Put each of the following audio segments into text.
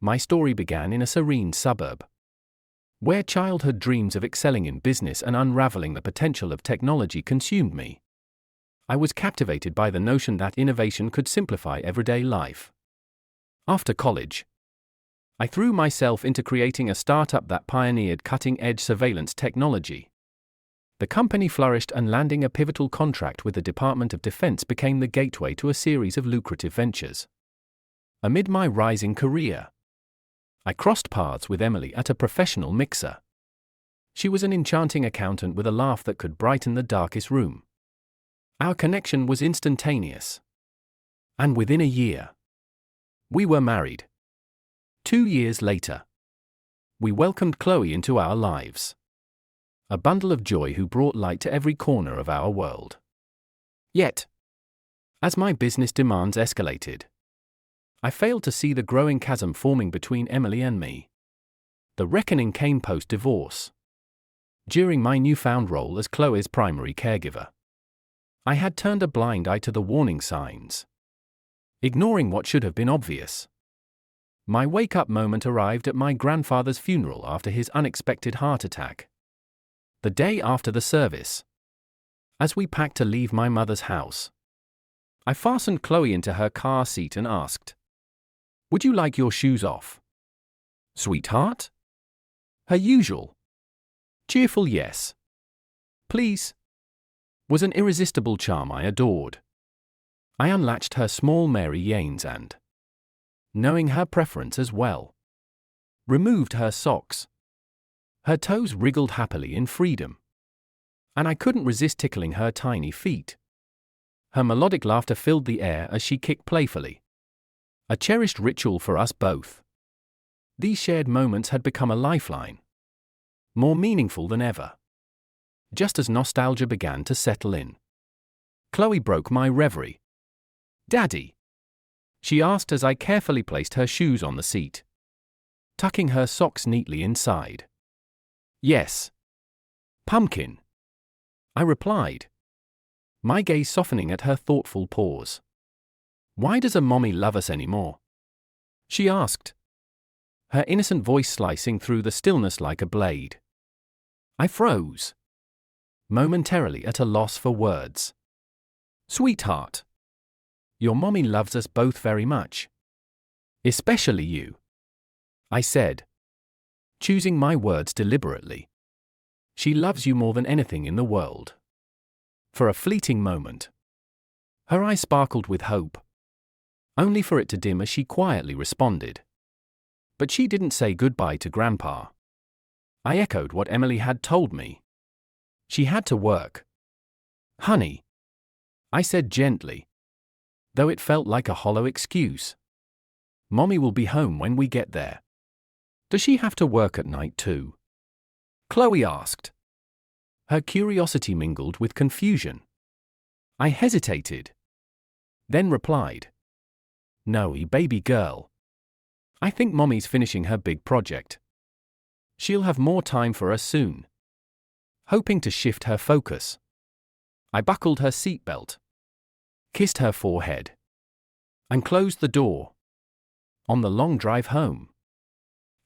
My story began in a serene suburb, where childhood dreams of excelling in business and unraveling the potential of technology consumed me. I was captivated by the notion that innovation could simplify everyday life. After college, I threw myself into creating a startup that pioneered cutting-edge surveillance technology. The company flourished, and landing a pivotal contract with the Department of Defense became the gateway to a series of lucrative ventures. Amid my rising career, I crossed paths with Emily at a professional mixer. She was an enchanting accountant with a laugh that could brighten the darkest room. Our connection was instantaneous. And within a year, we were married. 2 years later, we welcomed Chloe into our lives. A bundle of joy who brought light to every corner of our world. Yet, as my business demands escalated, I failed to see the growing chasm forming between Emily and me. The reckoning came post-divorce. During my newfound role as Chloe's primary caregiver, I had turned a blind eye to the warning signs, ignoring what should have been obvious. My wake-up moment arrived at my grandfather's funeral after his unexpected heart attack. The day after the service, as we packed to leave my mother's house, I fastened Chloe into her car seat and asked, "Would you like your shoes off, sweetheart?" Her usual cheerful yes, please, was an irresistible charm I adored. I unlatched her small Mary Janes and, knowing her preference as well, removed her socks. Her toes wriggled happily in freedom, and I couldn't resist tickling her tiny feet. Her melodic laughter filled the air as she kicked playfully, a cherished ritual for us both. These shared moments had become a lifeline, more meaningful than ever. Just as nostalgia began to settle in, Chloe broke my reverie. "Daddy?" she asked as I carefully placed her shoes on the seat, tucking her socks neatly inside. "Yes, pumpkin," I replied, my gaze softening at her thoughtful pause. "Why does a mommy love us anymore?" she asked, her innocent voice slicing through the stillness like a blade. I froze, momentarily at a loss for words. "Sweetheart, your mommy loves us both very much. Especially you," I said, choosing my words deliberately. "She loves you more than anything in the world." For a fleeting moment, her eyes sparkled with hope, only for it to dim as she quietly responded, "But she didn't say goodbye to Grandpa." I echoed what Emily had told me. "She had to work." "Honey," I said gently, though it felt like a hollow excuse, "Mommy will be home when we get there." "Does she have to work at night too?" Chloe asked, her curiosity mingled with confusion. I hesitated, then replied, "No, baby girl. I think Mommy's finishing her big project. She'll have more time for us soon." Hoping to shift her focus, I buckled her seatbelt, kissed her forehead, and closed the door. On the long drive home,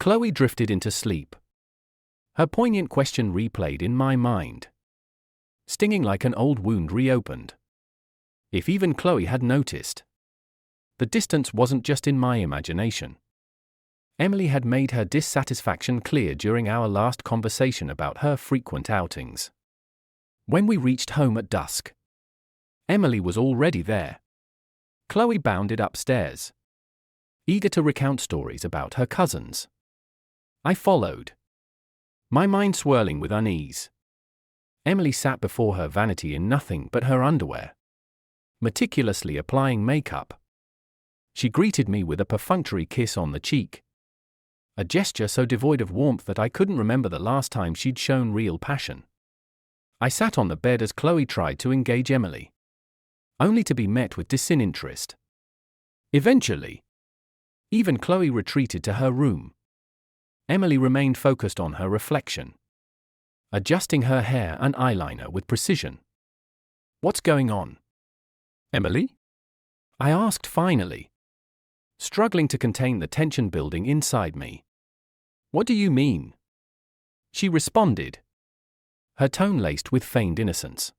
Chloe drifted into sleep. Her poignant question replayed in my mind, stinging like an old wound reopened. If even Chloe had noticed, the distance wasn't just in my imagination. Emily had made her dissatisfaction clear during our last conversation about her frequent outings. When we reached home at dusk, Emily was already there. Chloe bounded upstairs, eager to recount stories about her cousins. I followed, my mind swirling with unease. Emily sat before her vanity in nothing but her underwear, meticulously applying makeup. She greeted me with a perfunctory kiss on the cheek, a gesture so devoid of warmth that I couldn't remember the last time she'd shown real passion. I sat on the bed as Chloe tried to engage Emily, only to be met with disinterest. Eventually, even Chloe retreated to her room. Emily remained focused on her reflection, adjusting her hair and eyeliner with precision. "What's going on, Emily?" I asked finally, struggling to contain the tension building inside me. "What do you mean?" she responded, her tone laced with feigned innocence.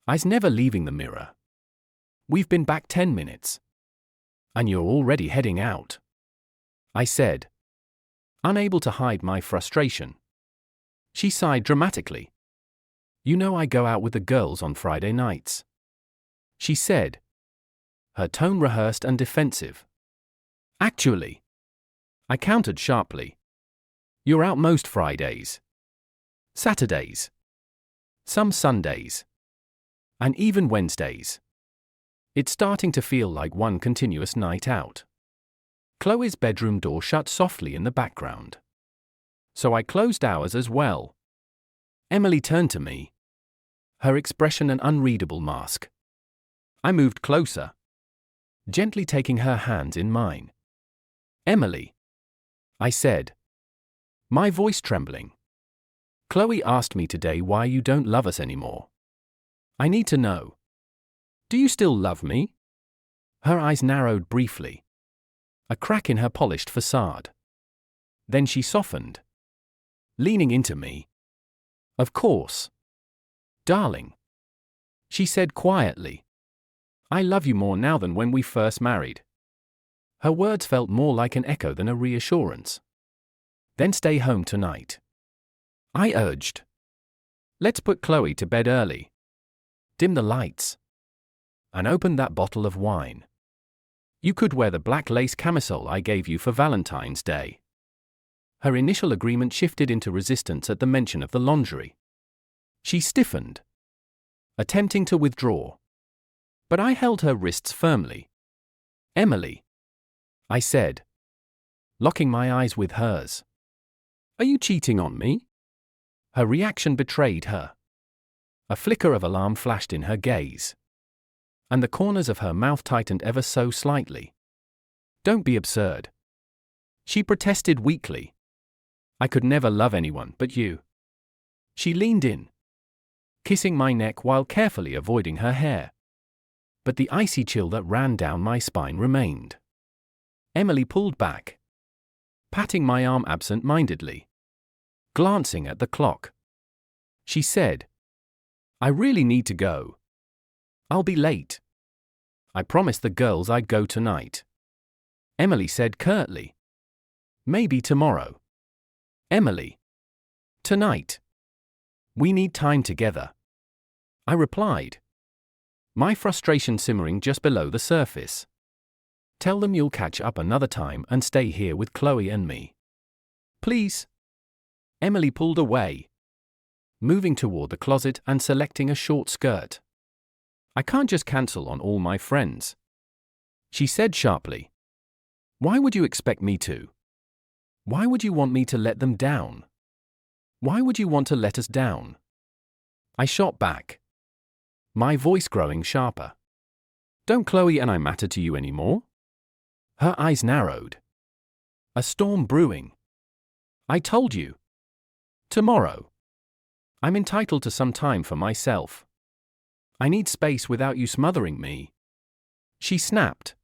"I's never leaving the mirror. We've been back 10 minutes. And you're already heading out," I said, unable to hide my frustration. She sighed dramatically. "You know I go out with the girls on Friday nights," she said, her tone rehearsed and defensive. "Actually," I countered sharply, "you're out most Fridays, Saturdays, some Sundays, and even Wednesdays. It's starting to feel like one continuous night out." Chloe's bedroom door shut softly in the background. So I closed ours as well. Emily turned to me, her expression an unreadable mask. I moved closer, gently taking her hands in mine. "Emily," I said, my voice trembling. "Chloe asked me today why you don't love us anymore. I need to know. Do you still love me?" Her eyes narrowed briefly, a crack in her polished facade. Then she softened, leaning into me. "Of course, darling," she said quietly. "I love you more now than when we first married." Her words felt more like an echo than a reassurance. "Then stay home tonight," I urged. "Let's put Chloe to bed early. Dim the lights. And open that bottle of wine. You could wear the black lace camisole I gave you for Valentine's Day." Her initial agreement shifted into resistance at the mention of the lingerie. She stiffened, attempting to withdraw. But I held her wrists firmly. "Emily," I said, locking my eyes with hers. "Are you cheating on me?" Her reaction betrayed her. A flicker of alarm flashed in her gaze, and the corners of her mouth tightened ever so slightly. "Don't be absurd," she protested weakly. "I could never love anyone but you." She leaned in, kissing my neck while carefully avoiding her hair. But the icy chill that ran down my spine remained. Emily pulled back, patting my arm absent-mindedly. Glancing at the clock, she said, "I really need to go. I'll be late. I promised the girls I'd go tonight." Emily said curtly, "Maybe tomorrow." "Emily, tonight. We need time together," I replied, my frustration simmering just below the surface. "Tell them you'll catch up another time and stay here with Chloe and me. Please." Emily pulled away, moving toward the closet and selecting a short skirt. "I can't just cancel on all my friends," she said sharply. "Why would you expect me to? Why would you want me to let them down? Why would you want to let us down?" I shot back, my voice growing sharper. "Don't Chloe and I matter to you anymore?" Her eyes narrowed. "A storm brewing. I told you. Tomorrow. I'm entitled to some time for myself. I need space without you smothering me," she snapped.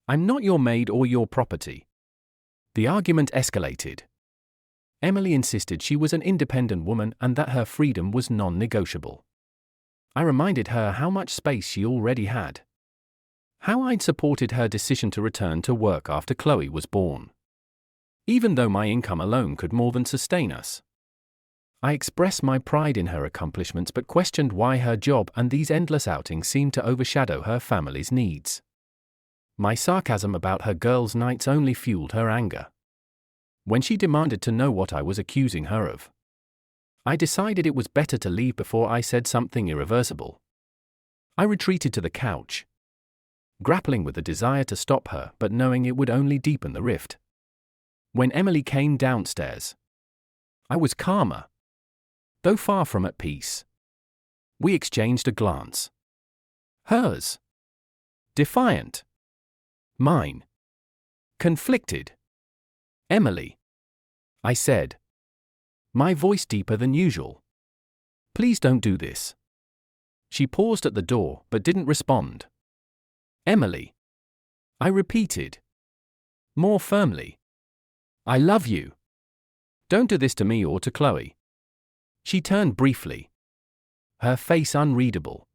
"I'm not your maid or your property." The argument escalated. Emily insisted she was an independent woman and that her freedom was non-negotiable. I reminded her how much space she already had, how I'd supported her decision to return to work after Chloe was born, even though my income alone could more than sustain us. I expressed my pride in her accomplishments but questioned why her job and these endless outings seemed to overshadow her family's needs. My sarcasm about her girls' nights only fueled her anger. When she demanded to know what I was accusing her of, I decided it was better to leave before I said something irreversible. I retreated to the couch, grappling with the desire to stop her but knowing it would only deepen the rift. When Emily came downstairs, I was calmer, though far from at peace. We exchanged a glance. Hers defiant. Mine conflicted. "Emily," I said, my voice deeper than usual, "please don't do this." She paused at the door but didn't respond. "Emily," I repeated, more firmly. I love you. Don't do this to me or to Chloe. She turned briefly, her face unreadable,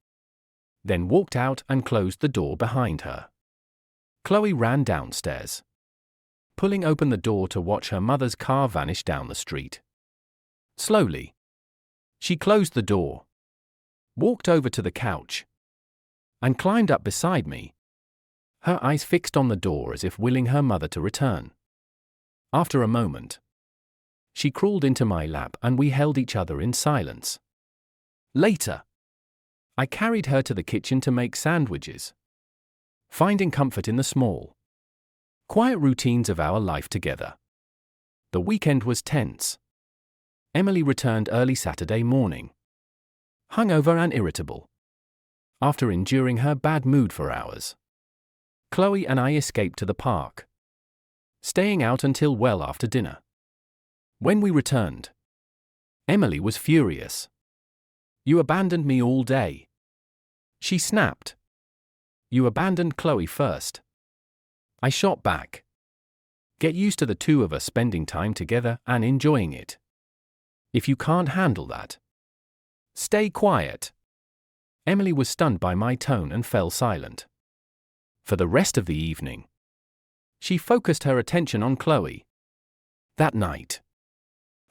then walked out and closed the door behind her. Chloe ran downstairs, pulling open the door to watch her mother's car vanish down the street. Slowly, she closed the door, walked over to the couch, and climbed up beside me, her eyes fixed on the door as if willing her mother to return. After a moment, she crawled into my lap and we held each other in silence. Later, I carried her to the kitchen to make sandwiches, finding comfort in the small, quiet routines of our life together. The weekend was tense. Emily returned early Saturday morning, hungover and irritable, after enduring her bad mood for hours. Chloe and I escaped to the park, staying out until well after dinner. When we returned, Emily was furious. You abandoned me all day, she snapped. You abandoned Chloe first. I shot back. Get used to the two of us spending time together and enjoying it. If you can't handle that, stay quiet. Emily was stunned by my tone and fell silent. For the rest of the evening, she focused her attention on Chloe. That night,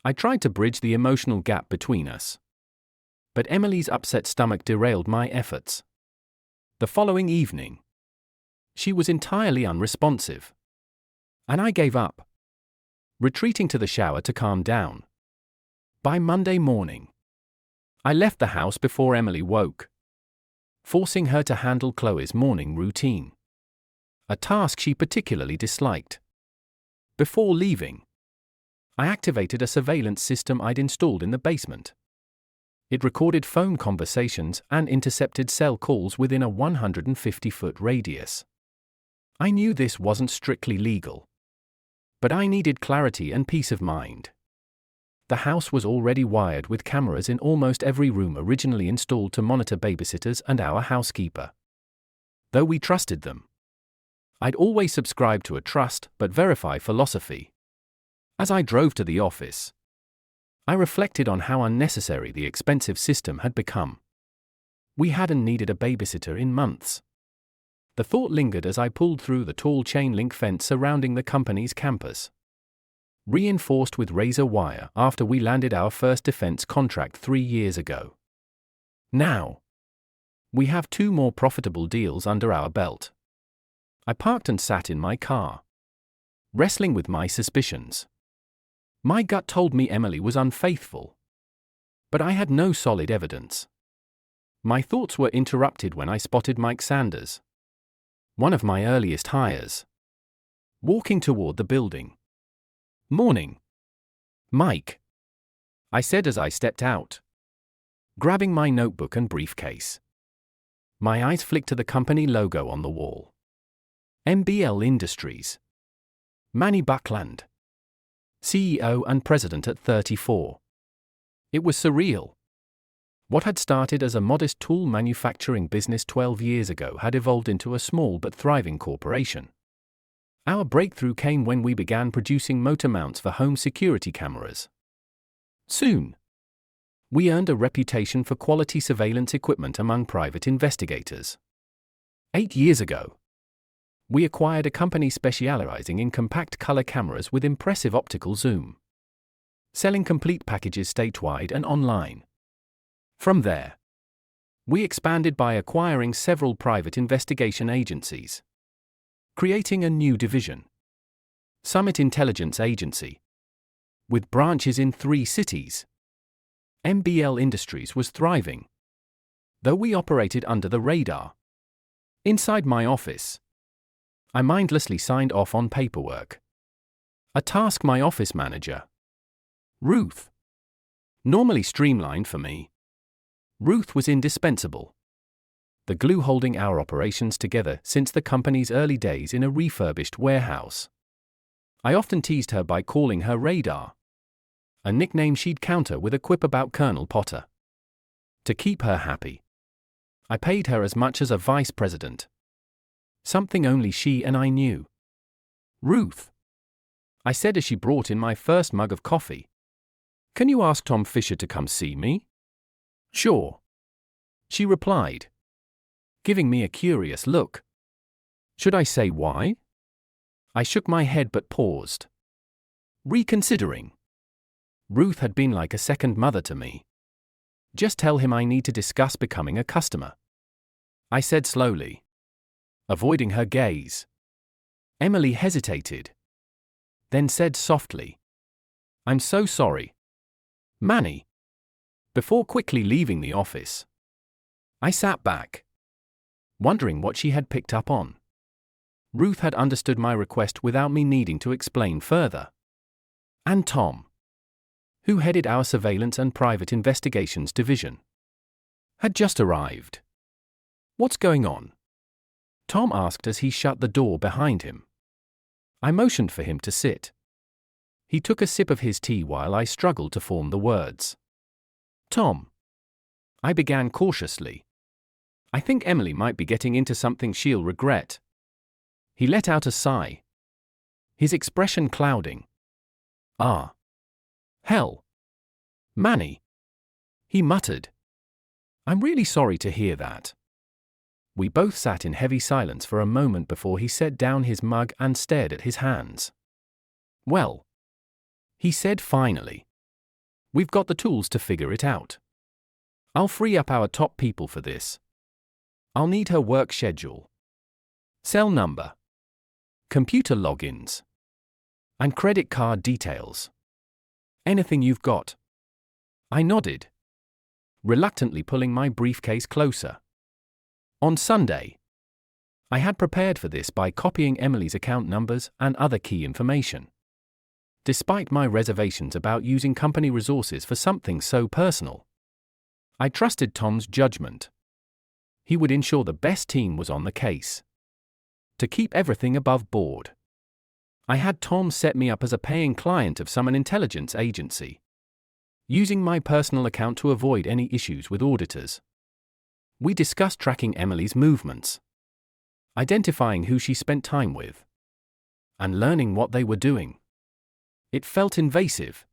I tried to bridge the emotional gap between us, but Emily's upset stomach derailed my efforts. The following evening, she was entirely unresponsive, and I gave up, retreating to the shower to calm down. By Monday morning, I left the house before Emily woke, forcing her to handle Chloe's morning routine, a task she particularly disliked. Before leaving, I activated a surveillance system I'd installed in the basement. It recorded phone conversations and intercepted cell calls within a 150-foot radius. I knew this wasn't strictly legal, but I needed clarity and peace of mind. The house was already wired with cameras in almost every room originally installed to monitor babysitters and our housekeeper. Though we trusted them, I'd always subscribed to a trust but verify philosophy. As I drove to the office, I reflected on how unnecessary the expensive system had become. We hadn't needed a babysitter in months. The thought lingered as I pulled through the tall chain-link fence surrounding the company's campus, reinforced with razor wire after we landed our first defense contract 3 years ago. Now, we have 2 more profitable deals under our belt. I parked and sat in my car, wrestling with my suspicions. My gut told me Emily was unfaithful, but I had no solid evidence. My thoughts were interrupted when I spotted Mike Sanders, one of my earliest hires, walking toward the building. "Morning, Mike," I said as I stepped out, grabbing my notebook and briefcase. My eyes flicked to the company logo on the wall. MBL Industries. Manny Buckland, CEO and President at 34. It was surreal. What had started as a modest tool manufacturing business 12 years ago had evolved into a small but thriving corporation. Our breakthrough came when we began producing motor mounts for home security cameras. Soon, we earned a reputation for quality surveillance equipment among private investigators. 8 years ago, we acquired a company specializing in compact color cameras with impressive optical zoom, selling complete packages statewide and online. From there, we expanded by acquiring several private investigation agencies, creating a new division, Summit Intelligence Agency, with branches in 3 cities. MBL Industries was thriving, though we operated under the radar. Inside my office, I mindlessly signed off on paperwork, a task my office manager, Ruth, normally streamlined for me. Ruth was indispensable, the glue holding our operations together since the company's early days in a refurbished warehouse. I often teased her by calling her Radar, a nickname she'd counter with a quip about Colonel Potter. To keep her happy, I paid her as much as a vice president, something only she and I knew. Ruth, I said as she brought in my first mug of coffee. Can you ask Tom Fisher to come see me? Sure, she replied, giving me a curious look. Should I say why? I shook my head but paused, reconsidering. Ruth had been like a second mother to me. Just tell him I need to discuss becoming a customer, I said slowly, avoiding her gaze. Emily hesitated, then said softly, I'm so sorry, Manny, before quickly leaving the office. I sat back, wondering what she had picked up on. Ruth had understood my request without me needing to explain further. And Tom, who headed our surveillance and private investigations division, had just arrived. What's going on? Tom asked as he shut the door behind him. I motioned for him to sit. He took a sip of his tea while I struggled to form the words. Tom, I began cautiously. I think Emily might be getting into something she'll regret. He let out a sigh, his expression clouding. Ah. Hell. Manny, he muttered. I'm really sorry to hear that. We both sat in heavy silence for a moment before he set down his mug and stared at his hands. Well, he said finally, we've got the tools to figure it out. I'll free up our top people for this. I'll need her work schedule, cell number, computer logins, and credit card details. Anything you've got. I nodded, reluctantly pulling my briefcase closer. On Sunday, I had prepared for this by copying Emily's account numbers and other key information. Despite my reservations about using company resources for something so personal, I trusted Tom's judgment. He would ensure the best team was on the case. To keep everything above board, I had Tom set me up as a paying client of some intelligence agency, using my personal account to avoid any issues with auditors. We discussed tracking Emily's movements, identifying who she spent time with, and learning what they were doing. It felt invasive,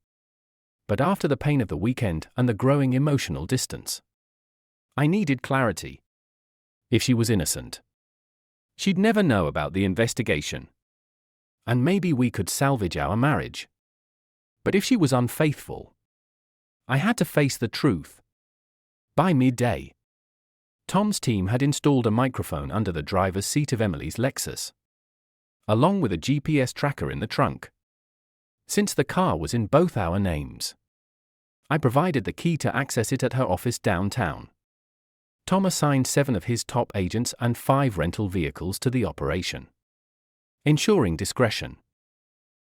but after the pain of the weekend and the growing emotional distance, I needed clarity. If she was innocent, she'd never know about the investigation, and maybe we could salvage our marriage. But if she was unfaithful, I had to face the truth. By midday, Tom's team had installed a microphone under the driver's seat of Emily's Lexus, along with a GPS tracker in the trunk. Since the car was in both our names, I provided the key to access it at her office downtown. Tom assigned 7 of his top agents and 5 rental vehicles to the operation, ensuring discretion.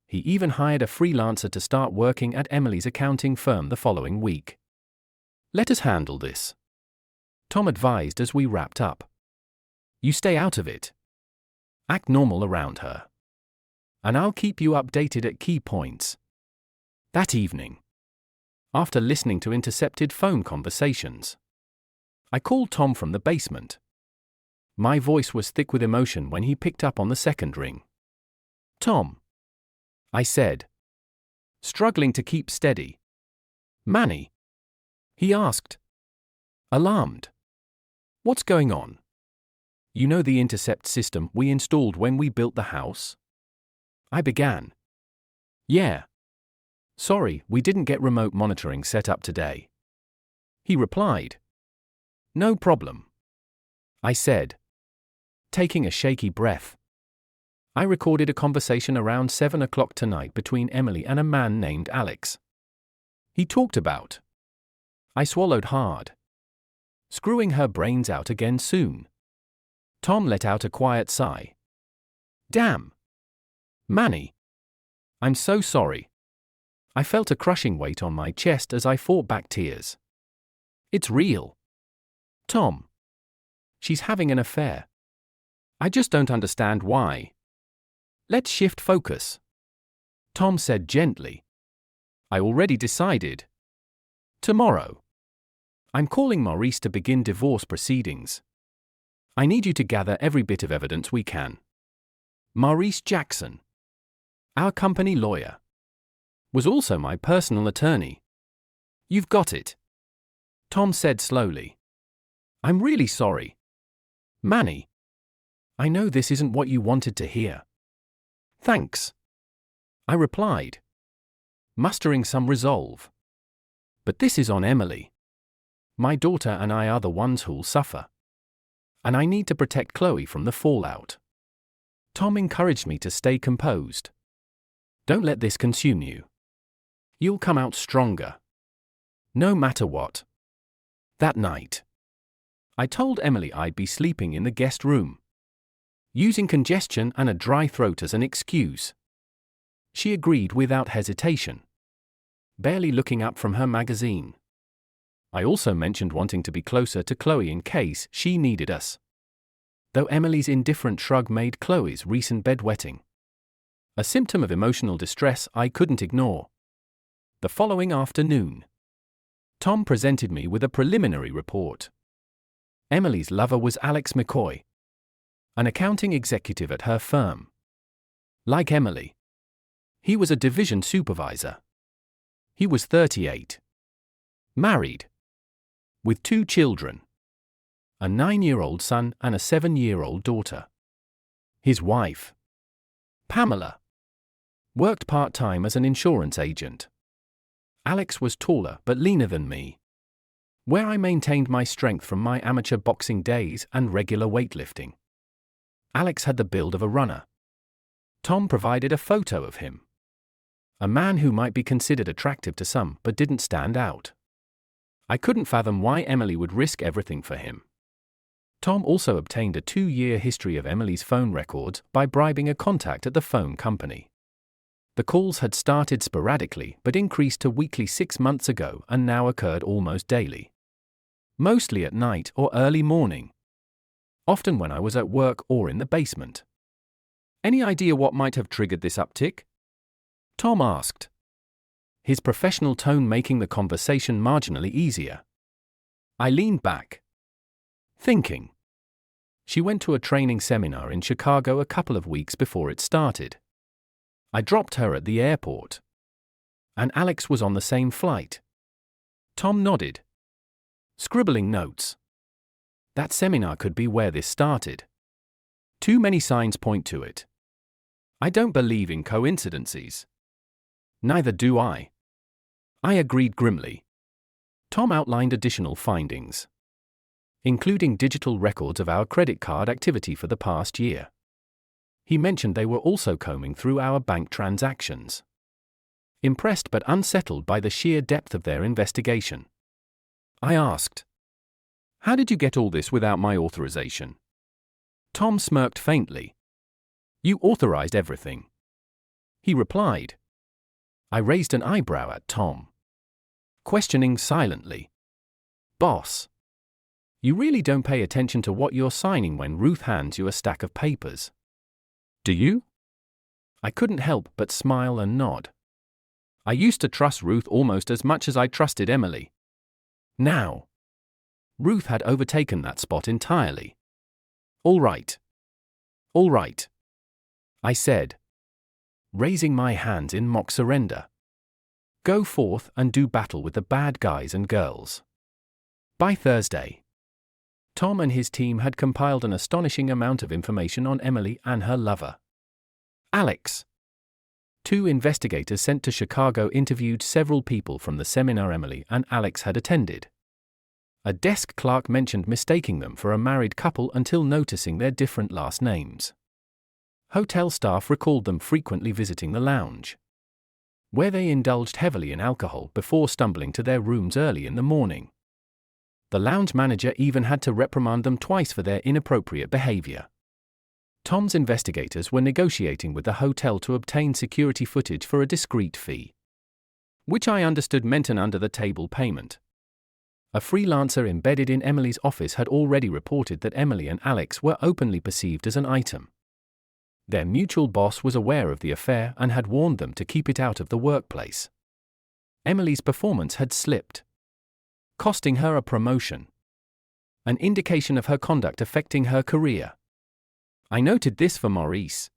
He even hired a freelancer to start working at Emily's accounting firm the following week. Let us handle this, Tom advised as we wrapped up. You stay out of it. Act normal around her, and I'll keep you updated at key points. That evening, after listening to intercepted phone conversations, I called Tom from the basement. My voice was thick with emotion when he picked up on the second ring. Tom, I said, struggling to keep steady. Manny, he asked, alarmed. What's going on? You know the intercept system we installed when we built the house? I began. Yeah. Sorry, we didn't get remote monitoring set up today, he replied. No problem, I said, taking a shaky breath. I recorded a conversation around 7 o'clock tonight between Emily and a man named Alex. He talked about. I swallowed hard. Screwing her brains out again soon. Tom let out a quiet sigh. Damn. Manny. I'm so sorry. I felt a crushing weight on my chest as I fought back tears. It's real. Tom. She's having an affair. I just don't understand why. Let's shift focus, Tom said gently. I already decided. Tomorrow, I'm calling Maurice to begin divorce proceedings. I need you to gather every bit of evidence we can. Maurice Jackson. Our company lawyer was also my personal attorney. You've got it, Tom said slowly. I'm really sorry, Manny. I know this isn't what you wanted to hear. Thanks, I replied, mustering some resolve. But this is on Emily. My daughter and I are the ones who'll suffer. And I need to protect Chloe from the fallout. Tom encouraged me to stay composed. Don't let this consume you. You'll come out stronger, no matter what. That night, I told Emily I'd be sleeping in the guest room, using congestion and a dry throat as an excuse. She agreed without hesitation, barely looking up from her magazine. I also mentioned wanting to be closer to Chloe in case she needed us, though Emily's indifferent shrug made Chloe's recent bedwetting a symptom of emotional distress I couldn't ignore. The following afternoon, Tom presented me with a preliminary report. Emily's lover was Alex McCoy, an accounting executive at her firm. Like Emily, he was a division supervisor. He was 38, married, with 2 children, a 9-year-old son and a 7-year-old daughter. His wife, Pamela, worked part-time as an insurance agent. Alex was taller but leaner than me, where I maintained my strength from my amateur boxing days and regular weightlifting. Alex had the build of a runner. Tom provided a photo of him, a man who might be considered attractive to some but didn't stand out. I couldn't fathom why Emily would risk everything for him. Tom also obtained a 2-year history of Emily's phone records by bribing a contact at the phone company. The calls had started sporadically but increased to weekly 6 months ago and now occurred almost daily. Mostly at night or early morning. Often when I was at work or in the basement. Any idea what might have triggered this uptick? Tom asked, his professional tone making the conversation marginally easier. I leaned back, thinking. She went to a training seminar in Chicago a couple of weeks before it started. I dropped her at the airport. And Alex was on the same flight. Tom nodded, scribbling notes. That seminar could be where this started. Too many signs point to it. I don't believe in coincidences. Neither do I. I agreed grimly. Tom outlined additional findings, including digital records of our credit card activity for the past year. He mentioned they were also combing through our bank transactions. Impressed but unsettled by the sheer depth of their investigation, I asked, "How did you get all this without my authorization?" Tom smirked faintly. "You authorized everything," he replied. I raised an eyebrow at Tom, questioning silently. "Boss, you really don't pay attention to what you're signing when Ruth hands you a stack of papers, do you?" I couldn't help but smile and nod. I used to trust Ruth almost as much as I trusted Emily. Now, Ruth had overtaken that spot entirely. All right, I said, raising my hands in mock surrender. Go forth and do battle with the bad guys and girls. By Thursday, Tom and his team had compiled an astonishing amount of information on Emily and her lover, Alex. 2 investigators sent to Chicago interviewed several people from the seminar Emily and Alex had attended. A desk clerk mentioned mistaking them for a married couple until noticing their different last names. Hotel staff recalled them frequently visiting the lounge, where they indulged heavily in alcohol before stumbling to their rooms early in the morning. The lounge manager even had to reprimand them twice for their inappropriate behavior. Tom's investigators were negotiating with the hotel to obtain security footage for a discreet fee, which I understood meant an under-the-table payment. A freelancer embedded in Emily's office had already reported that Emily and Alex were openly perceived as an item. Their mutual boss was aware of the affair and had warned them to keep it out of the workplace. Emily's performance had slipped, costing her a promotion, an indication of her conduct affecting her career. I noted this for Maurice,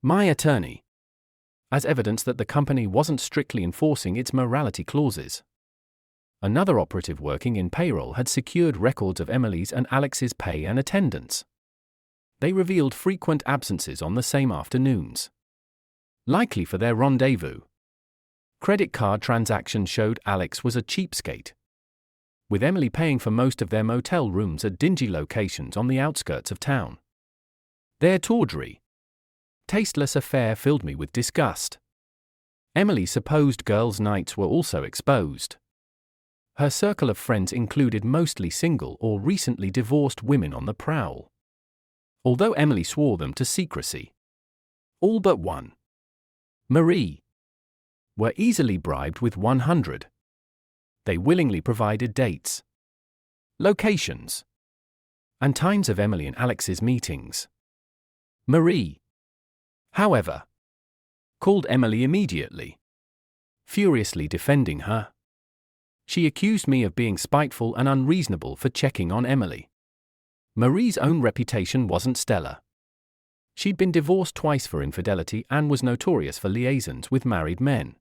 my attorney, as evidence that the company wasn't strictly enforcing its morality clauses. Another operative working in payroll had secured records of Emily's and Alex's pay and attendance. They revealed frequent absences on the same afternoons, likely for their rendezvous. Credit card transactions showed Alex was a cheapskate, with Emily paying for most of their motel rooms at dingy locations on the outskirts of town. Their tawdry, tasteless affair filled me with disgust. Emily's supposed girls' nights were also exposed. Her circle of friends included mostly single or recently divorced women on the prowl, although Emily swore them to secrecy. All but one, Marie, were easily bribed with 100. They willingly provided dates, locations, and times of Emily and Alex's meetings. Marie, however, called Emily immediately, furiously defending her. She accused me of being spiteful and unreasonable for checking on Emily. Marie's own reputation wasn't stellar. She'd been divorced twice for infidelity and was notorious for liaisons with married men.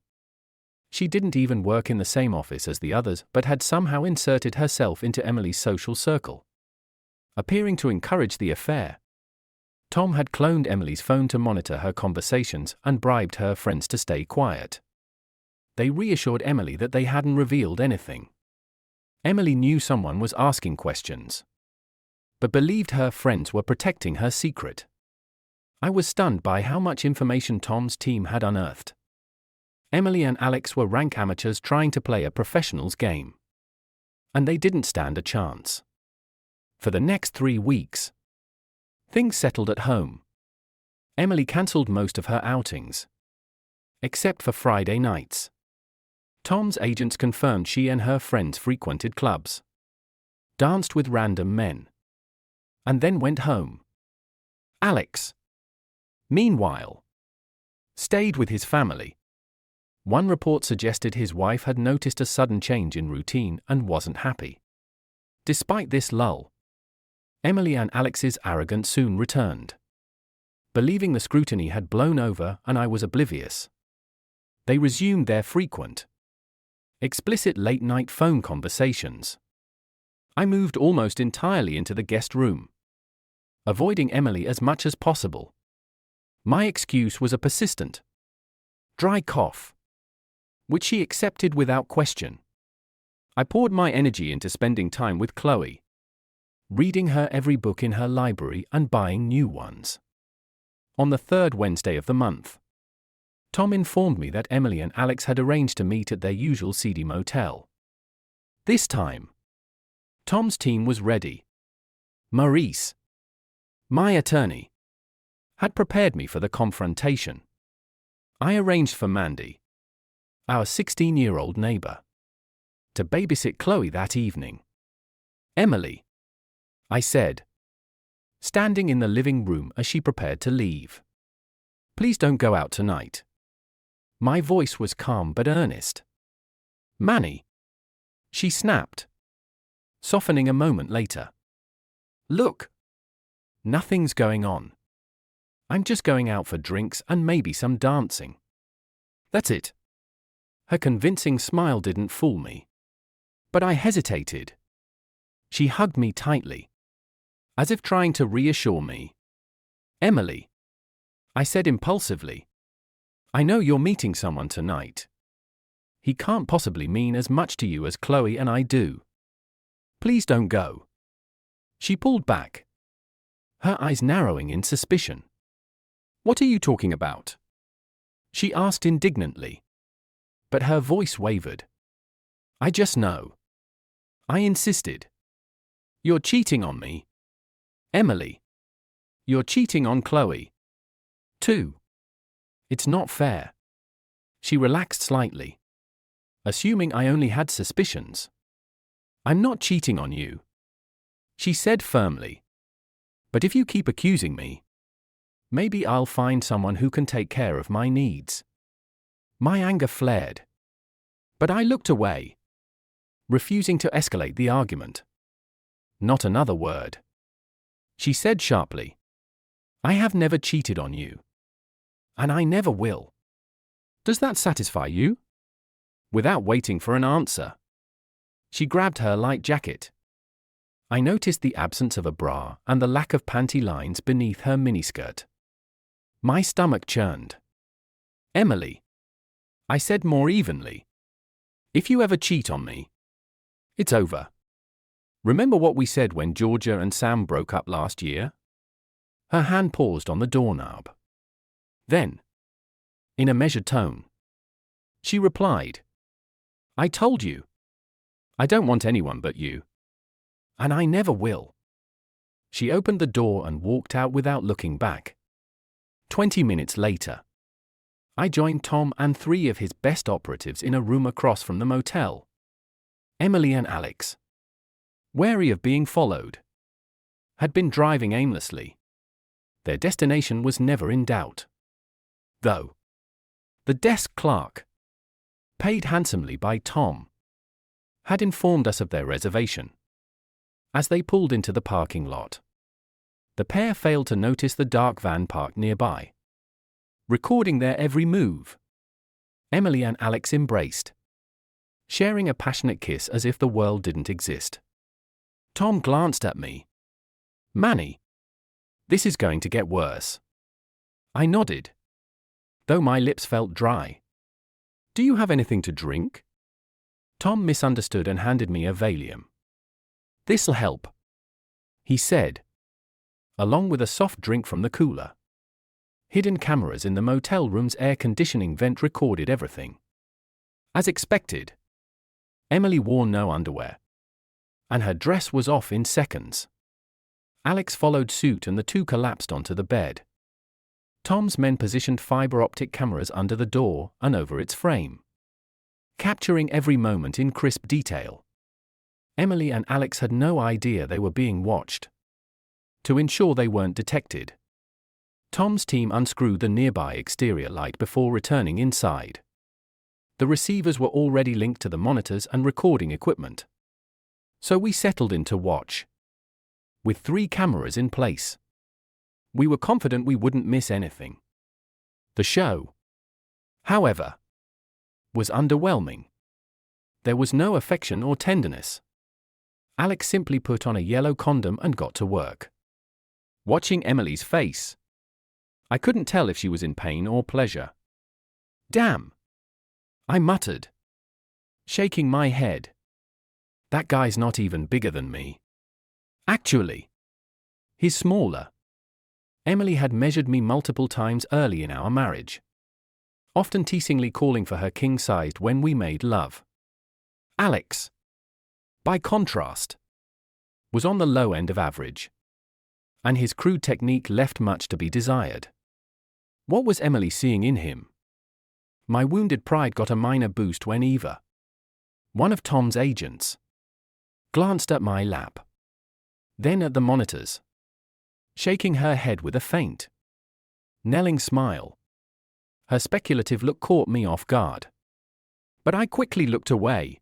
She didn't even work in the same office as the others, but had somehow inserted herself into Emily's social circle, appearing to encourage the affair. Tom had cloned Emily's phone to monitor her conversations and bribed her friends to stay quiet. They reassured Emily that they hadn't revealed anything. Emily knew someone was asking questions, but believed her friends were protecting her secret. I was stunned by how much information Tom's team had unearthed. Emily and Alex were rank amateurs trying to play a professional's game, and they didn't stand a chance. For the next 3 weeks, things settled at home. Emily cancelled most of her outings, except for Friday nights. Tom's agents confirmed she and her friends frequented clubs, danced with random men, and then went home. Alex, meanwhile, stayed with his family. One report suggested his wife had noticed a sudden change in routine and wasn't happy. Despite this lull, Emily and Alex's arrogance soon returned. Believing the scrutiny had blown over and I was oblivious, they resumed their frequent, explicit late-night phone conversations. I moved almost entirely into the guest room, avoiding Emily as much as possible. My excuse was a persistent, dry cough, which she accepted without question. I poured my energy into spending time with Chloe, reading her every book in her library and buying new ones. On the 3rd Wednesday of the month, Tom informed me that Emily and Alex had arranged to meet at their usual seedy motel. This time, Tom's team was ready. Maurice, my attorney, had prepared me for the confrontation. I arranged for Mandy, our 16-year-old neighbor, to babysit Chloe that evening. Emily, I said, standing in the living room as she prepared to leave, please don't go out tonight. My voice was calm but earnest. Manny, she snapped, softening a moment later. Look, nothing's going on. I'm just going out for drinks and maybe some dancing. That's it. Her convincing smile didn't fool me. But I hesitated. She hugged me tightly, as if trying to reassure me. Emily, I said impulsively, I know you're meeting someone tonight. He can't possibly mean as much to you as Chloe and I do. Please don't go. She pulled back, her eyes narrowing in suspicion. What are you talking about? She asked indignantly, but her voice wavered. I just know. I insisted. You're cheating on me. Emily. You're cheating on Chloe, too. It's not fair. She relaxed slightly, assuming I only had suspicions. I'm not cheating on you, she said firmly. But if you keep accusing me, maybe I'll find someone who can take care of my needs. My anger flared, but I looked away, refusing to escalate the argument. Not another word. She said sharply, I have never cheated on you. And I never will. Does that satisfy you? Without waiting for an answer, she grabbed her light jacket. I noticed the absence of a bra and the lack of panty lines beneath her miniskirt. My stomach churned. Emily, I said more evenly, if you ever cheat on me, it's over. Remember what we said when Georgia and Sam broke up last year? Her hand paused on the doorknob. Then, in a measured tone, she replied, I told you. I don't want anyone but you. And I never will. She opened the door and walked out without looking back. 20 minutes later, I joined Tom and 3 of his best operatives in a room across from the motel. Emily and Alex, wary of being followed, had been driving aimlessly. Their destination was never in doubt. Though the desk clerk, paid handsomely by Tom, had informed us of their reservation. As they pulled into the parking lot, the pair failed to notice the dark van parked nearby. Recording their every move, Emily and Alex embraced, sharing a passionate kiss as if the world didn't exist. Tom glanced at me. Manny, this is going to get worse. I nodded, though my lips felt dry. Do you have anything to drink? Tom misunderstood and handed me a Valium. This'll help, he said, along with a soft drink from the cooler. Hidden cameras in the motel room's air conditioning vent recorded everything. As expected, Emily wore no underwear, and her dress was off in seconds. Alex followed suit and the two collapsed onto the bed. Tom's men positioned fiber optic cameras under the door and over its frame, capturing every moment in crisp detail. Emily and Alex had no idea they were being watched. To ensure they weren't detected, Tom's team unscrewed the nearby exterior light before returning inside. The receivers were already linked to the monitors and recording equipment, so we settled in to watch. With 3 cameras in place, we were confident we wouldn't miss anything. The show, however, was underwhelming. There was no affection or tenderness. Alex simply put on a yellow condom and got to work. Watching Emily's face, I couldn't tell if she was in pain or pleasure. Damn, I muttered, shaking my head. That guy's not even bigger than me. Actually, he's smaller. Emily had measured me multiple times early in our marriage, often teasingly calling for her king-sized when we made love. Alex, by contrast, was on the low end of average, and his crude technique left much to be desired. What was Emily seeing in him? My wounded pride got a minor boost when Eva, one of Tom's agents, glanced at my lap, then at the monitors, shaking her head with a faint, knelling smile. Her speculative look caught me off guard, but I quickly looked away.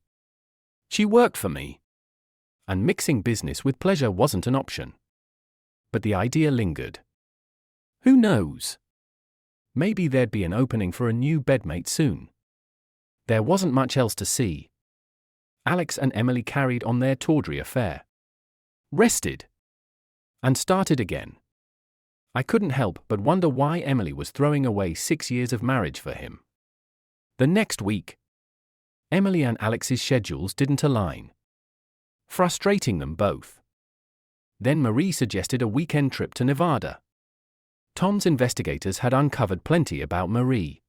She worked for me, and mixing business with pleasure wasn't an option. But the idea lingered. Who knows? Maybe there'd be an opening for a new bedmate soon. There wasn't much else to see. Alex and Emily carried on their tawdry affair, rested, and started again. I couldn't help but wonder why Emily was throwing away 6 years of marriage for him. The next week, Emily and Alex's schedules didn't align, frustrating them both. Then Marie suggested a weekend trip to Nevada. Tom's investigators had uncovered plenty about Marie.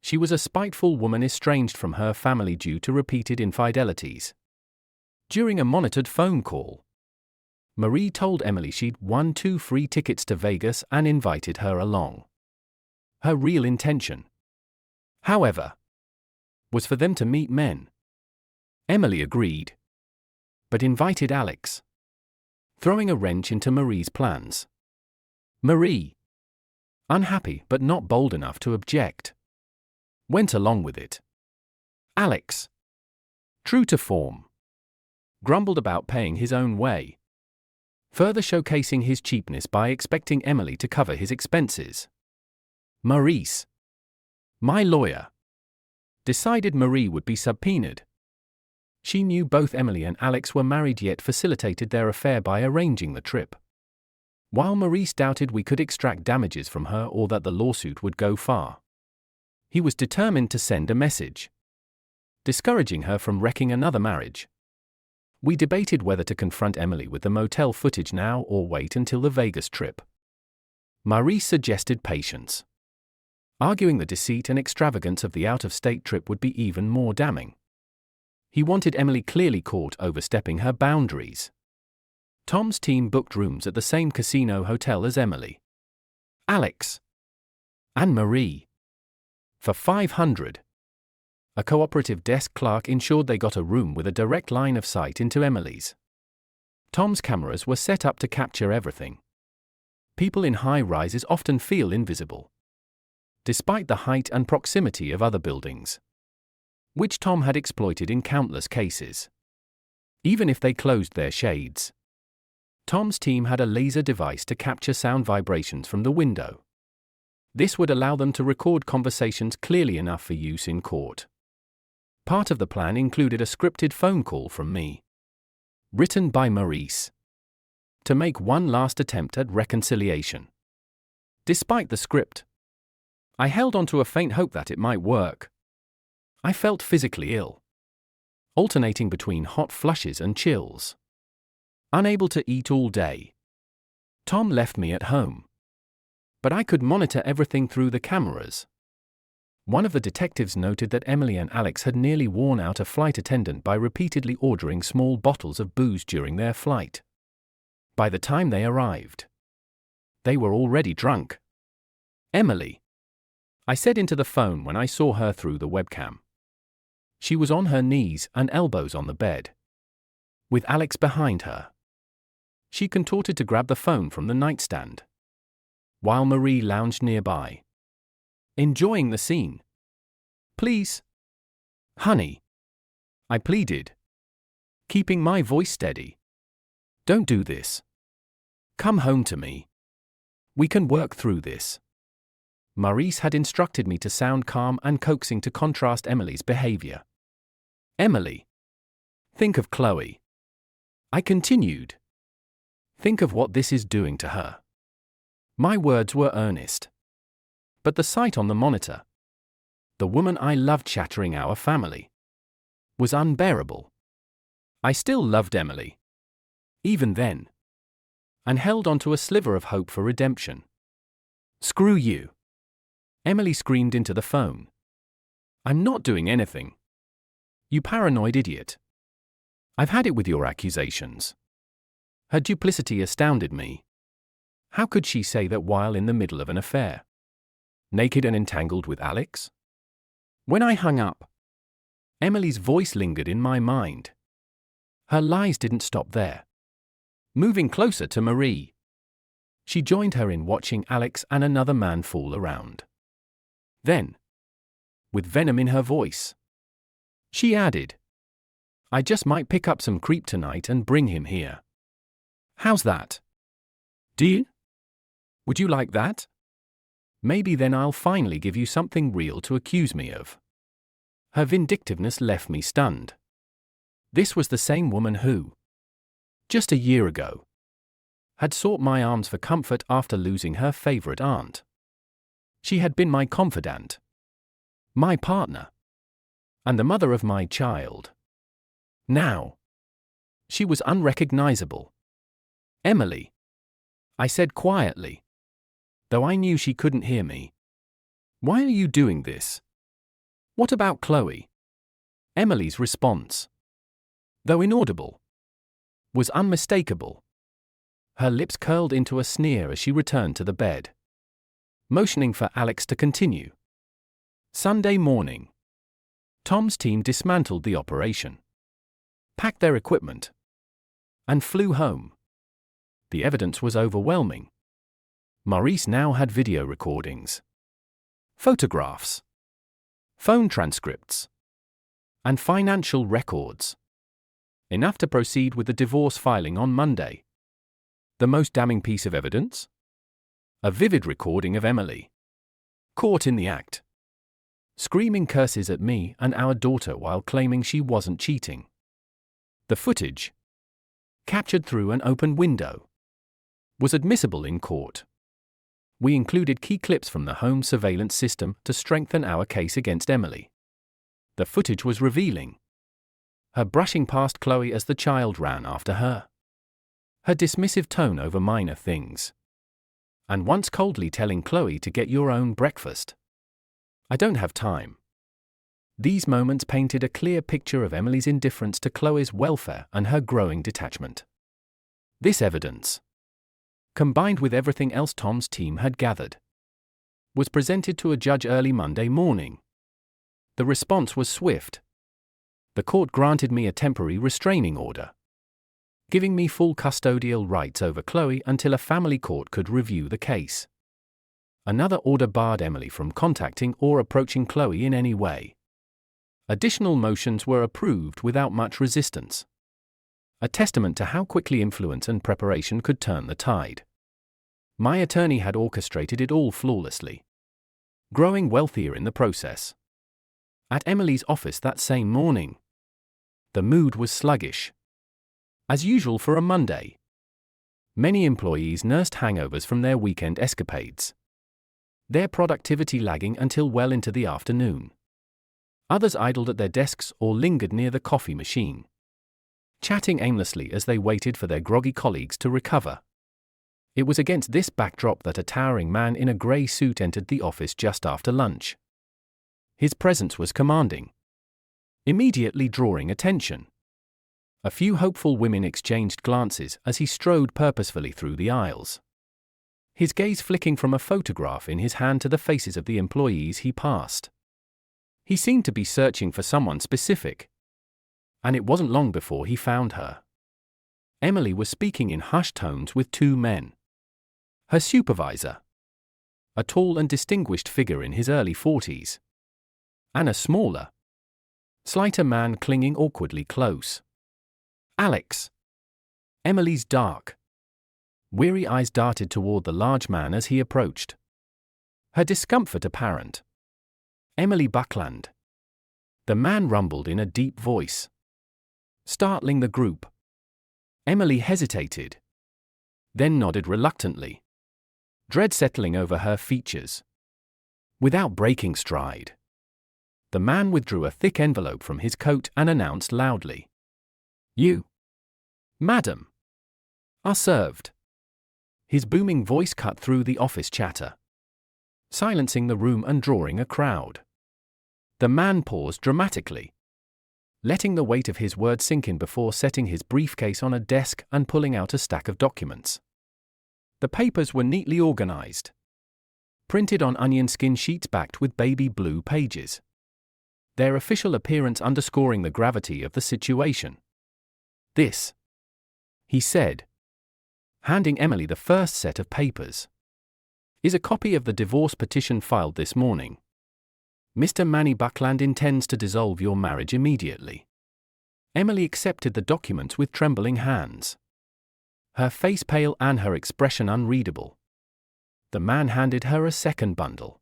She was a spiteful woman estranged from her family due to repeated infidelities. During a monitored phone call, Marie told Emily she'd won 2 free tickets to Vegas and invited her along. Her real intention, however, was for them to meet men. Emily agreed, but invited Alex, throwing a wrench into Marie's plans. Marie, unhappy but not bold enough to object, went along with it. Alex, true to form, grumbled about paying his own way, further showcasing his cheapness by expecting Emily to cover his expenses. Maurice, My lawyer decided Marie would be subpoenaed. She knew both Emily and Alex were married, yet facilitated their affair by arranging the trip. While Maurice doubted we could extract damages from her or that the lawsuit would go far, he was determined to send a message, discouraging her from wrecking another marriage. We debated whether to confront Emily with the motel footage now or wait until the Vegas trip. Maurice suggested patience, arguing the deceit and extravagance of the out-of-state trip would be even more damning. He wanted Emily clearly caught overstepping her boundaries. Tom's team booked rooms at the same casino hotel as Emily, Alex, and Marie for $500. A cooperative desk clerk ensured they got a room with a direct line of sight into Emily's. Tom's cameras were set up to capture everything. People in high rises often feel invisible, despite the height and proximity of other buildings, which Tom had exploited in countless cases. Even if they closed their shades, Tom's team had a laser device to capture sound vibrations from the window. This would allow them to record conversations clearly enough for use in court. Part of the plan included a scripted phone call from me, written by Maurice, to make one last attempt at reconciliation. Despite the script, I held on to a faint hope that it might work. I felt physically ill, alternating between hot flushes and chills. Unable to eat all day. Tom left me at home, but I could monitor everything through the cameras. One of the detectives noted that Emily and Alex had nearly worn out a flight attendant by repeatedly ordering small bottles of booze during their flight. By the time they arrived, they were already drunk. Emily, I said into the phone when I saw her through the webcam. She was on her knees and elbows on the bed, with Alex behind her. She contorted to grab the phone from the nightstand, while Marie lounged nearby, enjoying the scene. Please, honey, I pleaded, keeping my voice steady. Don't do this. Come home to me. We can work through this. Maurice had instructed me to sound calm and coaxing to contrast Emily's behavior. Emily, think of Chloe. I continued. Think of what this is doing to her. My words were earnest, but the sight on the monitor, the woman I loved shattering our family, was unbearable. I still loved Emily, even then, and held onto a sliver of hope for redemption. Screw you. Emily screamed into the phone. I'm not doing anything. You paranoid idiot. I've had it with your accusations. Her duplicity astounded me. How could she say that while in the middle of an affair? Naked and entangled with Alex? When I hung up, Emily's voice lingered in my mind. Her lies didn't stop there. Moving closer to Marie, she joined her in watching Alex and another man fool around. Then, with venom in her voice, she added, I just might pick up some creep tonight and bring him here. How's that? Deal? Would you like that? Maybe then I'll finally give you something real to accuse me of. Her vindictiveness left me stunned. This was the same woman who, just a year ago, had sought my arms for comfort after losing her favorite aunt. She had been my confidant, my partner, and the mother of my child. Now, she was unrecognizable. Emily, I said quietly, though I knew she couldn't hear me. Why are you doing this? What about Chloe? Emily's response, though inaudible, was unmistakable. Her lips curled into a sneer as she returned to the bed, motioning for Alex to continue. Sunday morning, Tom's team dismantled the operation, packed their equipment, and flew home. The evidence was overwhelming. Maurice now had video recordings, photographs, phone transcripts, and financial records. Enough to proceed with the divorce filing on Monday. The most damning piece of evidence? A vivid recording of Emily, caught in the act, screaming curses at me and our daughter while claiming she wasn't cheating. The footage, captured through an open window, was admissible in court. We included key clips from the home surveillance system to strengthen our case against Emily. The footage was revealing. Her brushing past Chloe as the child ran after her. Her dismissive tone over minor things. And once coldly telling Chloe to get your own breakfast. I don't have time. These moments painted a clear picture of Emily's indifference to Chloe's welfare and her growing detachment. This evidence, combined with everything else Tom's team had gathered, was presented to a judge early Monday morning. The response was swift. The court granted me a temporary restraining order, giving me full custodial rights over Chloe until a family court could review the case. Another order barred Emily from contacting or approaching Chloe in any way. Additional motions were approved without much resistance. A testament to how quickly influence and preparation could turn the tide. My attorney had orchestrated it all flawlessly, growing wealthier in the process. At Emily's office that same morning, the mood was sluggish. As usual for a Monday. Many employees nursed hangovers from their weekend escapades, their productivity lagging until well into the afternoon. Others idled at their desks or lingered near the coffee machine, chatting aimlessly as they waited for their groggy colleagues to recover. It was against this backdrop that a towering man in a grey suit entered the office just after lunch. His presence was commanding, immediately drawing attention. A few hopeful women exchanged glances as he strode purposefully through the aisles, his gaze flicking from a photograph in his hand to the faces of the employees he passed. He seemed to be searching for someone specific, and it wasn't long before he found her. Emily was speaking in hushed tones with two men. Her supervisor, a tall and distinguished figure in his early 40s, and a smaller, slighter man clinging awkwardly close. Alex. Emily's dark, weary eyes darted toward the large man as he approached, her discomfort apparent. Emily Buckland. The man rumbled in a deep voice, startling the group. Emily hesitated, then nodded reluctantly, dread settling over her features. Without breaking stride, the man withdrew a thick envelope from his coat and announced loudly, "You, madam, are served." His booming voice cut through the office chatter, silencing the room and drawing a crowd. The man paused dramatically, letting the weight of his words sink in before setting his briefcase on a desk and pulling out a stack of documents. The papers were neatly organized, printed on onion skin sheets backed with baby blue pages, their official appearance underscoring the gravity of the situation. "This," he said, handing Emily the first set of papers, "is a copy of the divorce petition filed this morning. Mr. Manny Buckland intends to dissolve your marriage immediately." Emily accepted the documents with trembling hands, her face pale and her expression unreadable. The man handed her a second bundle.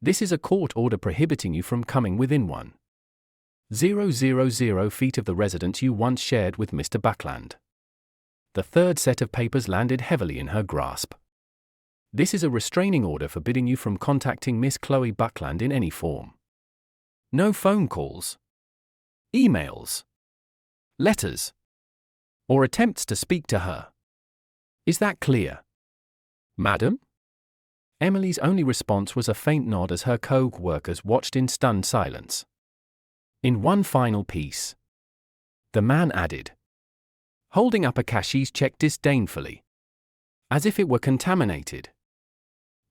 "This is a court order prohibiting you from coming within 1,000 feet of the residence you once shared with Mr. Buckland." The third set of papers landed heavily in her grasp. "This is a restraining order forbidding you from contacting Miss Chloe Buckland in any form. No phone calls, emails, letters, or attempts to speak to her. Is that clear, madam?" Emily's only response was a faint nod as her co-workers watched in stunned silence. "In one final piece," the man added, holding up a cashier's check disdainfully, as if it were contaminated.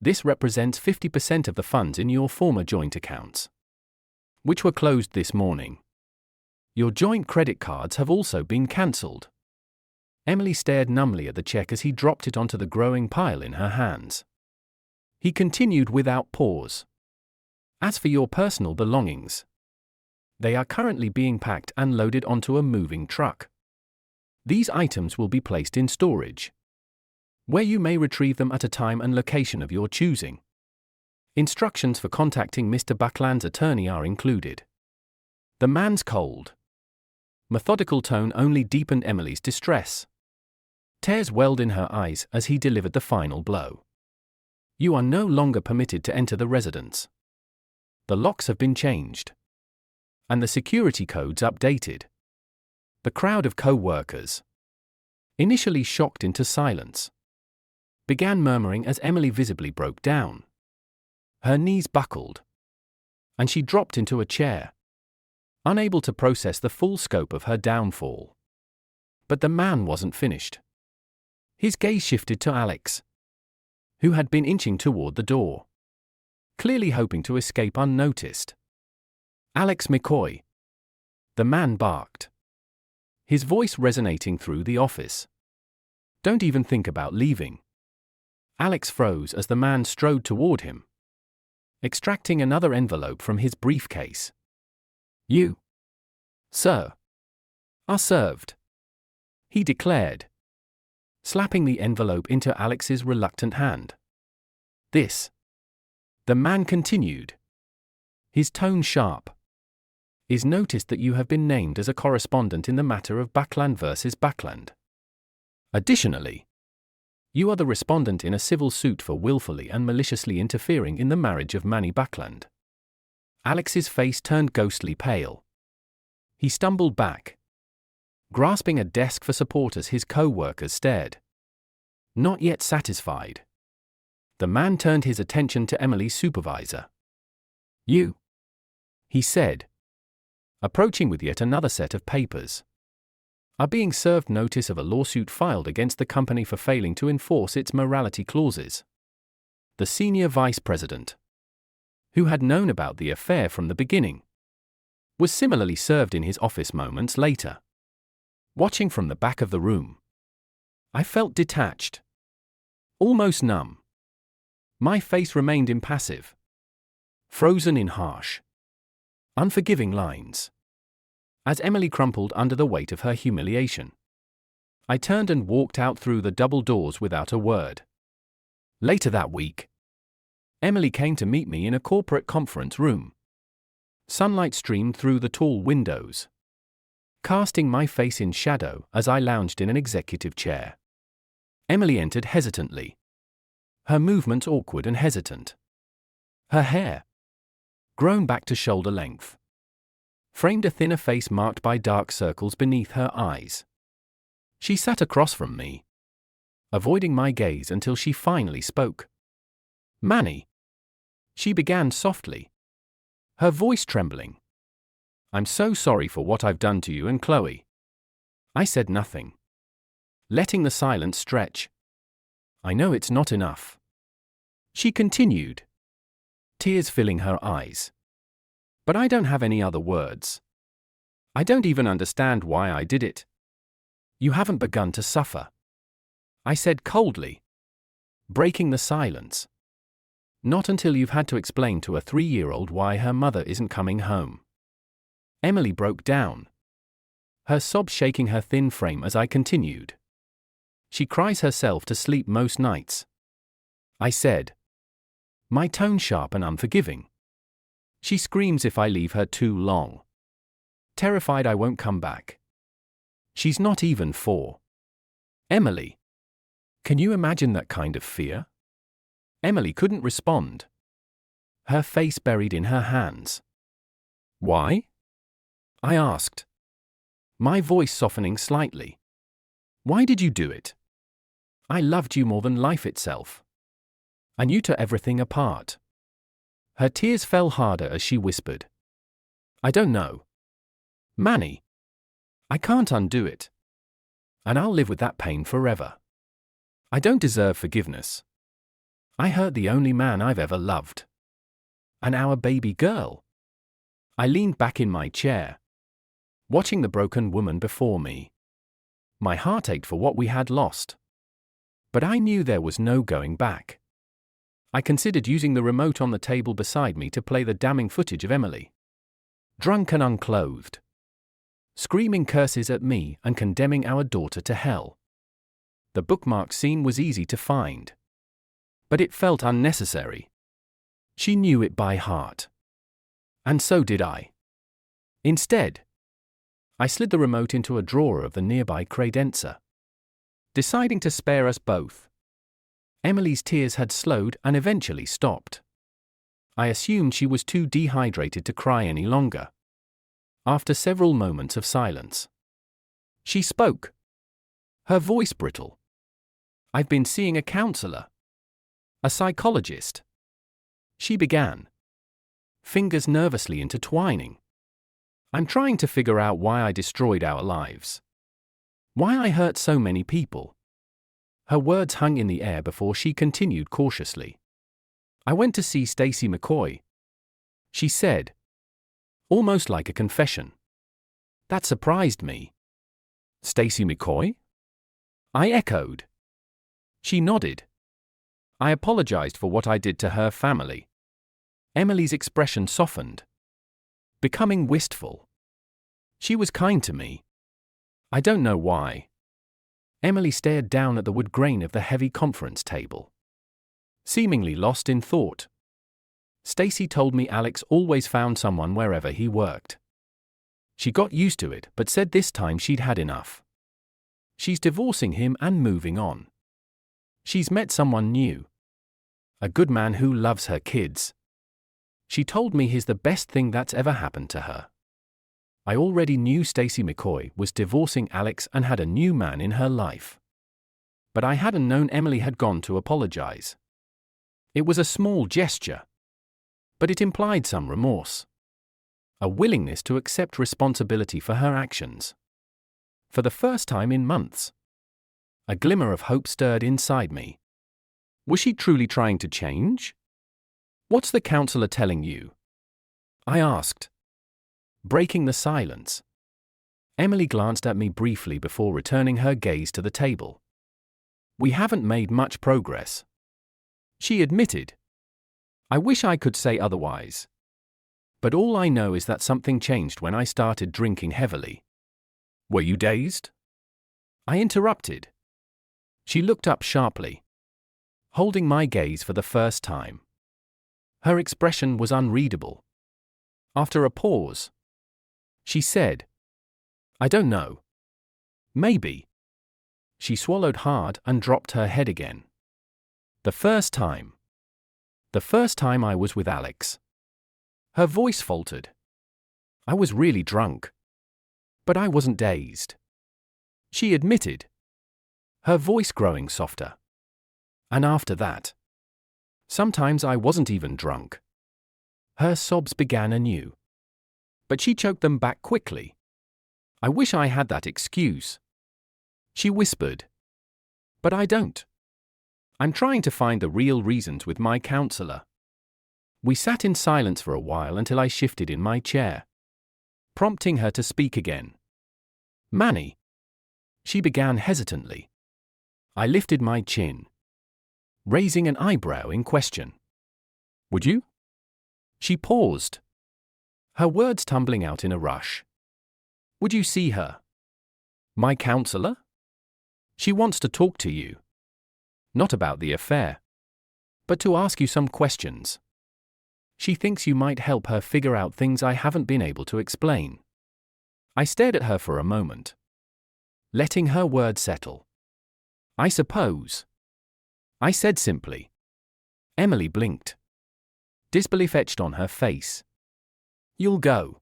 "This represents 50% of the funds in your former joint accounts, which were closed this morning. Your joint credit cards have also been cancelled." Emily stared numbly at the check as he dropped it onto the growing pile in her hands. He continued without pause. "As for your personal belongings, they are currently being packed and loaded onto a moving truck. These items will be placed in storage, where you may retrieve them at a time and location of your choosing." Instructions for contacting Mr. Buckland's attorney are included. The man's cold, methodical tone only deepened Emily's distress. Tears welled in her eyes as he delivered the final blow. You are no longer permitted to enter the residence. The locks have been changed. And the security codes updated. The crowd of co-workers, initially shocked into silence, began murmuring as Emily visibly broke down. Her knees buckled, and she dropped into a chair, unable to process the full scope of her downfall. But the man wasn't finished. His gaze shifted to Alex, who had been inching toward the door, clearly hoping to escape unnoticed. Alex McCoy, the man barked, his voice resonating through the office. Don't even think about leaving. Alex froze as the man strode toward him, extracting another envelope from his briefcase. You, sir, are served, he declared, slapping the envelope into Alex's reluctant hand. This, the man continued, his tone sharp, is noticed that you have been named as a correspondent in the matter of Buckland versus Buckland. Additionally, you are the respondent in a civil suit for willfully and maliciously interfering in the marriage of Manny Buckland. Alex's face turned ghostly pale. He stumbled back, grasping a desk for support as his co-workers stared. Not yet satisfied, the man turned his attention to Emily's supervisor. You, he said, approaching with yet another set of papers, are being served notice of a lawsuit filed against the company for failing to enforce its morality clauses. The senior vice president, who had known about the affair from the beginning, was similarly served in his office moments later. Watching from the back of the room, I felt detached, almost numb. My face remained impassive, frozen in harsh, unforgiving lines. As Emily crumpled under the weight of her humiliation, I turned and walked out through the double doors without a word. Later that week, Emily came to meet me in a corporate conference room. Sunlight streamed through the tall windows, casting my face in shadow as I lounged in an executive chair. Emily entered hesitantly, her movements awkward and hesitant. Her hair, grown back to shoulder length, framed a thinner face marked by dark circles beneath her eyes. She sat across from me, avoiding my gaze until she finally spoke. Manny, she began softly, her voice trembling. I'm so sorry for what I've done to you and Chloe. I said nothing, letting the silence stretch. I know it's not enough, she continued, tears filling her eyes. But I don't have any other words. I don't even understand why I did it. You haven't begun to suffer, I said coldly, breaking the silence. Not until you've had to explain to a 3-year-old why her mother isn't coming home. Emily broke down, her sobs shaking her thin frame as I continued. She cries herself to sleep most nights, I said, my tone sharp and unforgiving. She screams if I leave her too long, terrified I won't come back. She's not even 4. Emily, can you imagine that kind of fear? Emily couldn't respond, her face buried in her hands. Why? I asked, my voice softening slightly. Why did you do it? I loved you more than life itself. I knew to everything apart. Her tears fell harder as she whispered, I don't know, Manny. I can't undo it. And I'll live with that pain forever. I don't deserve forgiveness. I hurt the only man I've ever loved. And our baby girl. I leaned back in my chair, watching the broken woman before me. My heart ached for what we had lost. But I knew there was no going back. I considered using the remote on the table beside me to play the damning footage of Emily, drunk and unclothed, screaming curses at me and condemning our daughter to hell. The bookmark scene was easy to find, but it felt unnecessary. She knew it by heart. And so did I. Instead, I slid the remote into a drawer of the nearby credenza, deciding to spare us both. Emily's tears had slowed and eventually stopped. I assumed she was too dehydrated to cry any longer. After several moments of silence, she spoke. Her voice brittle. "I've been seeing a counselor. A psychologist," she began, fingers nervously intertwining. "I'm trying to figure out why I destroyed our lives. Why I hurt so many people." Her words hung in the air before she continued cautiously. "I went to see Stacey McCoy," she said, almost like a confession. That surprised me. "Stacey McCoy?" I echoed. She nodded. "I apologized for what I did to her family." Emily's expression softened, becoming wistful. "She was kind to me. I don't know why." Emily stared down at the wood grain of the heavy conference table, seemingly lost in thought. "Stacey told me Alex always found someone wherever he worked. She got used to it but said this time she'd had enough. She's divorcing him and moving on. She's met someone new. A good man who loves her kids. She told me he's the best thing that's ever happened to her." I already knew Stacey McCoy was divorcing Alex and had a new man in her life. But I hadn't known Emily had gone to apologize. It was a small gesture, but it implied some remorse. A willingness to accept responsibility for her actions. For the first time in months, a glimmer of hope stirred inside me. Was she truly trying to change? "What's the counselor telling you?" I asked, breaking the silence. Emily glanced at me briefly before returning her gaze to the table. "We haven't made much progress," she admitted. "I wish I could say otherwise. But all I know is that something changed when I started drinking heavily." "Were you dazed?" I interrupted. She looked up sharply, holding my gaze for the first time. Her expression was unreadable. After a pause, she said, "I don't know. Maybe." She swallowed hard and dropped her head again. The first time I was with Alex." Her voice faltered. "I was really drunk. But I wasn't dazed," she admitted, her voice growing softer. "And after that, sometimes I wasn't even drunk." Her sobs began anew, but she choked them back quickly. "I wish I had that excuse," she whispered. "But I don't. I'm trying to find the real reasons with my counselor." We sat in silence for a while until I shifted in my chair, prompting her to speak again. "Manny," she began hesitantly. I lifted my chin, raising an eyebrow in question. "Would you?" She paused, her words tumbling out in a rush. "Would you see her?" "My counselor?" "She wants to talk to you. Not about the affair, but to ask you some questions. She thinks you might help her figure out things I haven't been able to explain." I stared at her for a moment, letting her words settle. "I suppose," I said simply. Emily blinked, disbelief etched on her face. "You'll go?"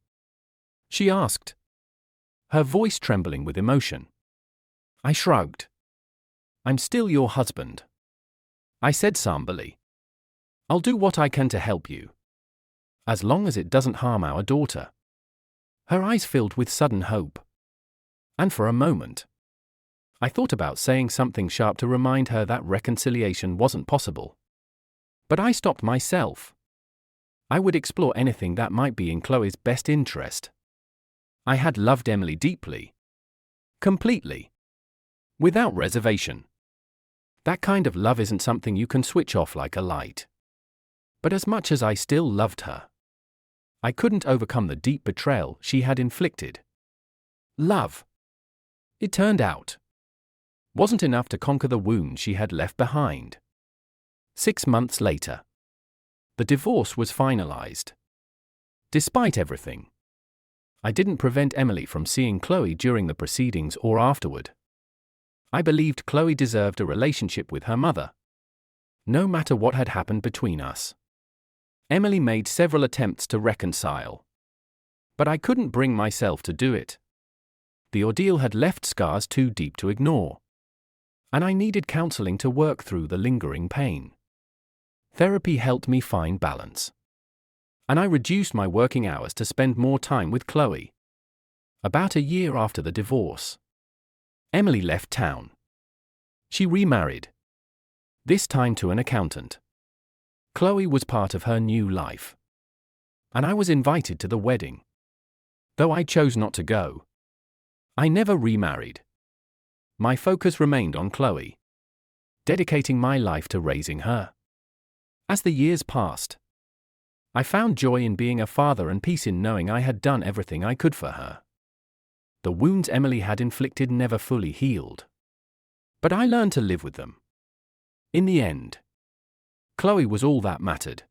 she asked, her voice trembling with emotion. I shrugged. "I'm still your husband," I said somberly. "I'll do what I can to help you, as long as it doesn't harm our daughter." Her eyes filled with sudden hope. And for a moment, I thought about saying something sharp to remind her that reconciliation wasn't possible. But I stopped myself. I would explore anything that might be in Chloe's best interest. I had loved Emily deeply. Completely. Without reservation. That kind of love isn't something you can switch off like a light. But as much as I still loved her, I couldn't overcome the deep betrayal she had inflicted. Love, it turned out, wasn't enough to conquer the wound she had left behind. 6 months later, The divorce was finalized. Despite everything, I didn't prevent Emily from seeing Chloe during the proceedings or afterward. I believed Chloe deserved a relationship with her mother, no matter what had happened between us. Emily made several attempts to reconcile, but I couldn't bring myself to do it. The ordeal had left scars too deep to ignore, and I needed counseling to work through the lingering pain. Therapy helped me find balance, and I reduced my working hours to spend more time with Chloe. About a year after the divorce, Emily left town. She remarried, this time to an accountant. Chloe was part of her new life, and I was invited to the wedding, though I chose not to go. I never remarried. My focus remained on Chloe, dedicating my life to raising her. As the years passed, I found joy in being a father and peace in knowing I had done everything I could for her. The wounds Emily had inflicted never fully healed, but I learned to live with them. In the end, Chloe was all that mattered.